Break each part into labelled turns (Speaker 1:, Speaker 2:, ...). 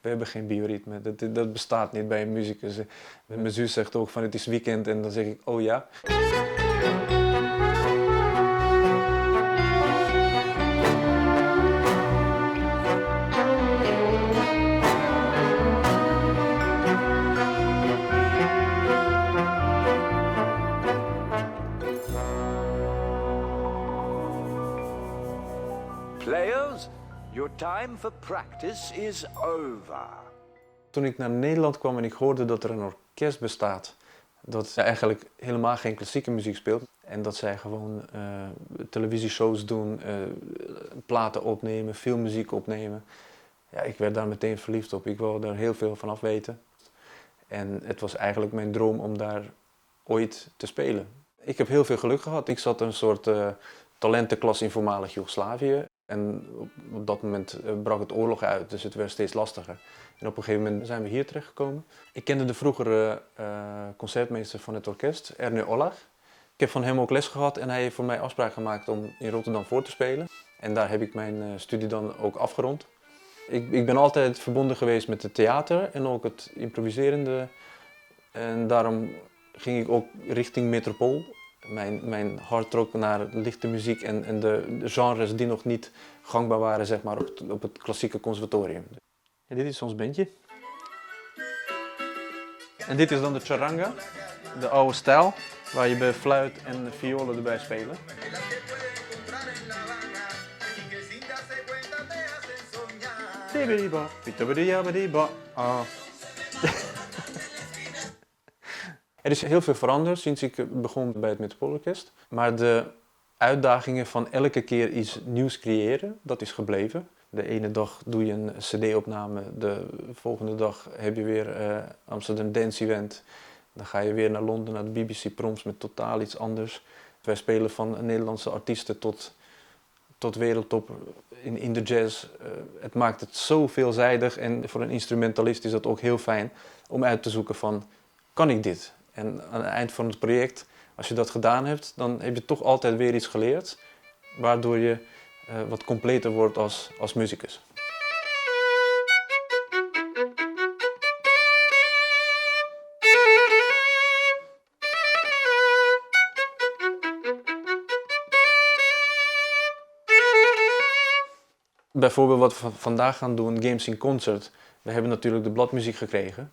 Speaker 1: We hebben geen bioritme, dat bestaat niet bij een muzikus. Mijn zus zegt ook van het is weekend en dan zeg ik oh ja.
Speaker 2: Players, your time for practice is over.
Speaker 1: Toen ik naar Nederland kwam en ik hoorde dat er een orkest bestaat, dat eigenlijk helemaal geen klassieke muziek speelt en dat zij gewoon televisieshows doen, platen opnemen, filmmuziek opnemen. Ja, ik werd daar meteen verliefd op. Ik wilde er heel veel van af weten. En het was eigenlijk mijn droom om daar ooit te spelen. Ik heb heel veel geluk gehad. Ik zat een soort talentenklas in voormalig Joegoslavië. En op dat moment brak het oorlog uit, dus het werd steeds lastiger. En op een gegeven moment zijn we hier terechtgekomen. Ik kende de vroegere concertmeester van het orkest, Ernő Olah. Ik heb van hem ook les gehad en hij heeft voor mij afspraak gemaakt om in Rotterdam voor te spelen. En daar heb ik mijn studie dan ook afgerond. Ik ben altijd verbonden geweest met het theater en ook het improviserende. En daarom ging ik ook richting metropool. Mijn hart trok naar lichte muziek en de genres die nog niet gangbaar waren zeg maar, op het klassieke conservatorium. En dit is ons bandje. En dit is dan de charanga, de oude stijl, waar je bij fluit en violen erbij spelen. Er is heel veel veranderd sinds ik begon bij het Metropoolorkest. Maar de uitdagingen van elke keer iets nieuws creëren, dat is gebleven. De ene dag doe je een cd-opname, de volgende dag heb je weer Amsterdam Dance Event. Dan ga je weer naar Londen, naar de BBC Proms met totaal iets anders. Wij spelen van Nederlandse artiesten tot wereldtop in de jazz. Het maakt het zo veelzijdig en voor een instrumentalist is dat ook heel fijn om uit te zoeken van, kan ik dit? En aan het eind van het project, als je dat gedaan hebt, dan heb je toch altijd weer iets geleerd, waardoor je wat completer wordt als muzikus. Bijvoorbeeld wat we vandaag gaan doen, Games in Concert. We hebben natuurlijk de bladmuziek gekregen.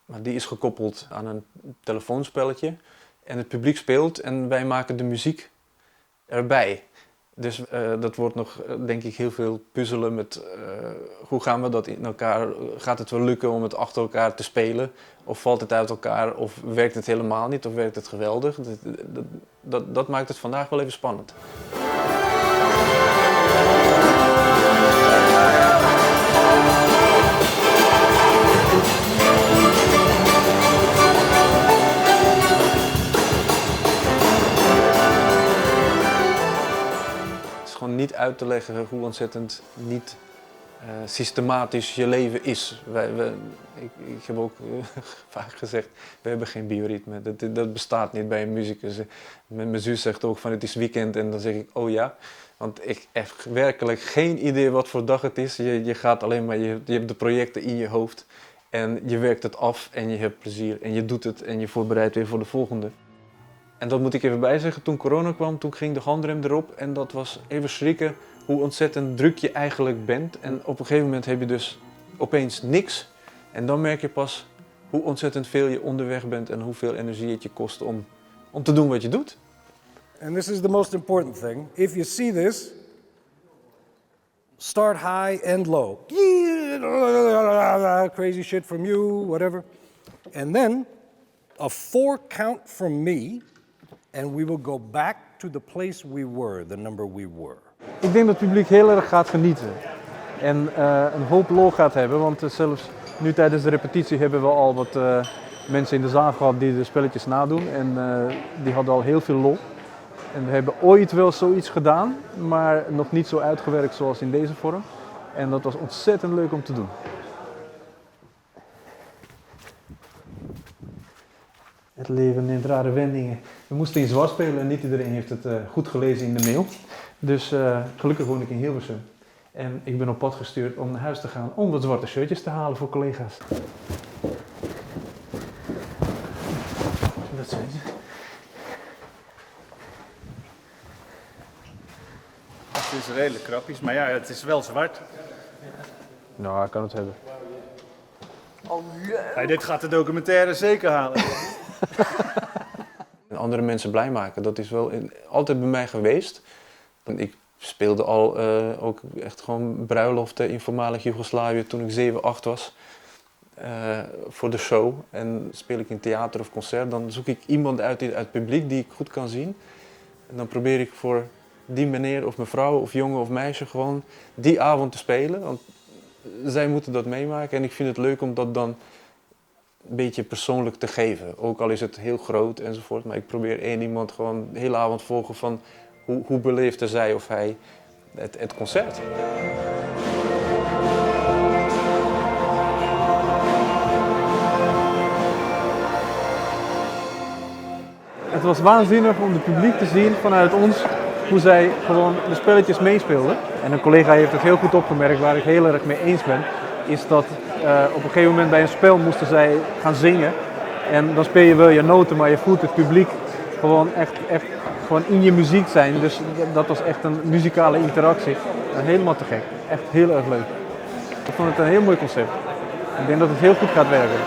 Speaker 1: Maar die is gekoppeld aan een telefoonspelletje. En het publiek speelt en wij maken de muziek erbij. Dus dat wordt nog, denk ik, heel veel puzzelen met hoe gaan we dat in elkaar... Gaat het wel lukken om het achter elkaar te spelen? Of valt het uit elkaar? Of werkt het helemaal niet? Of werkt het geweldig? Dat maakt het vandaag wel even spannend. Gewoon niet uit te leggen hoe ontzettend niet systematisch je leven is. Ik heb ook vaak gezegd, we hebben geen bioritme. Dat bestaat niet bij een muzikus. Mijn zus zegt ook van het is weekend en dan zeg ik oh ja. Want ik heb werkelijk geen idee wat voor dag het is. Je gaat alleen maar, je hebt de projecten in je hoofd. En je werkt het af en je hebt plezier. En je doet het en je voorbereidt weer voor de volgende. En dat moet ik even bijzeggen, toen corona kwam, toen ging de handrem erop. En dat was even schrikken hoe ontzettend druk je eigenlijk bent. En op een gegeven moment heb je dus opeens niks. En dan merk je pas hoe ontzettend veel je onderweg bent en hoeveel energie het je kost om te doen wat je doet.
Speaker 3: And this is the most important thing. If you see this, start high, end low. Crazy shit from you, whatever. And then a 4 count from me, and we will go back to the place we were, the number we were.
Speaker 4: Ik denk dat het publiek heel erg gaat genieten en een hoop lol gaat hebben, want zelfs nu tijdens de repetitie hebben we al wat mensen in de zaal gehad die de spelletjes nadoen en die hadden al heel veel lol. En we hebben ooit wel zoiets gedaan, maar nog niet zo uitgewerkt zoals in deze vorm. En dat was ontzettend leuk om te doen. Het leven neemt rare wendingen. We moesten in zwart spelen en niet iedereen heeft het goed gelezen in de mail. Dus gelukkig woon ik in Hilversum. En ik ben op pad gestuurd om naar huis te gaan om wat zwarte shirtjes te halen voor collega's. Dat zijn ze.
Speaker 5: Het is redelijk krappies, maar ja, het is wel zwart.
Speaker 4: Nou, hij kan het hebben.
Speaker 5: Ja, dit gaat de documentaire zeker halen.
Speaker 1: En andere mensen blij maken, dat is wel altijd bij mij geweest. Want ik speelde al ook echt gewoon bruiloften in voormalig Joegoslavië toen ik 7, 8 was. Voor de show. En speel ik in theater of concert, dan zoek ik iemand uit het publiek die ik goed kan zien. En dan probeer ik voor die meneer of mevrouw of jongen of meisje gewoon die avond te spelen. Want zij moeten dat meemaken en ik vind het leuk om dat dan een beetje persoonlijk te geven. Ook al is het heel groot enzovoort, maar ik probeer één iemand gewoon de hele avond volgen van hoe beleefde zij of hij het concert.
Speaker 4: Het was waanzinnig om het publiek te zien vanuit ons, hoe zij gewoon de spelletjes meespeelden. En een collega heeft het heel goed opgemerkt, waar ik heel erg mee eens ben, is dat op een gegeven moment bij een spel moesten zij gaan zingen. En dan speel je wel je noten, maar je voelt het publiek gewoon echt gewoon in je muziek zijn. Dus dat was echt een muzikale interactie. Helemaal te gek. Echt heel erg leuk. Ik vond het een heel mooi concept. Ik denk dat het heel goed gaat werken.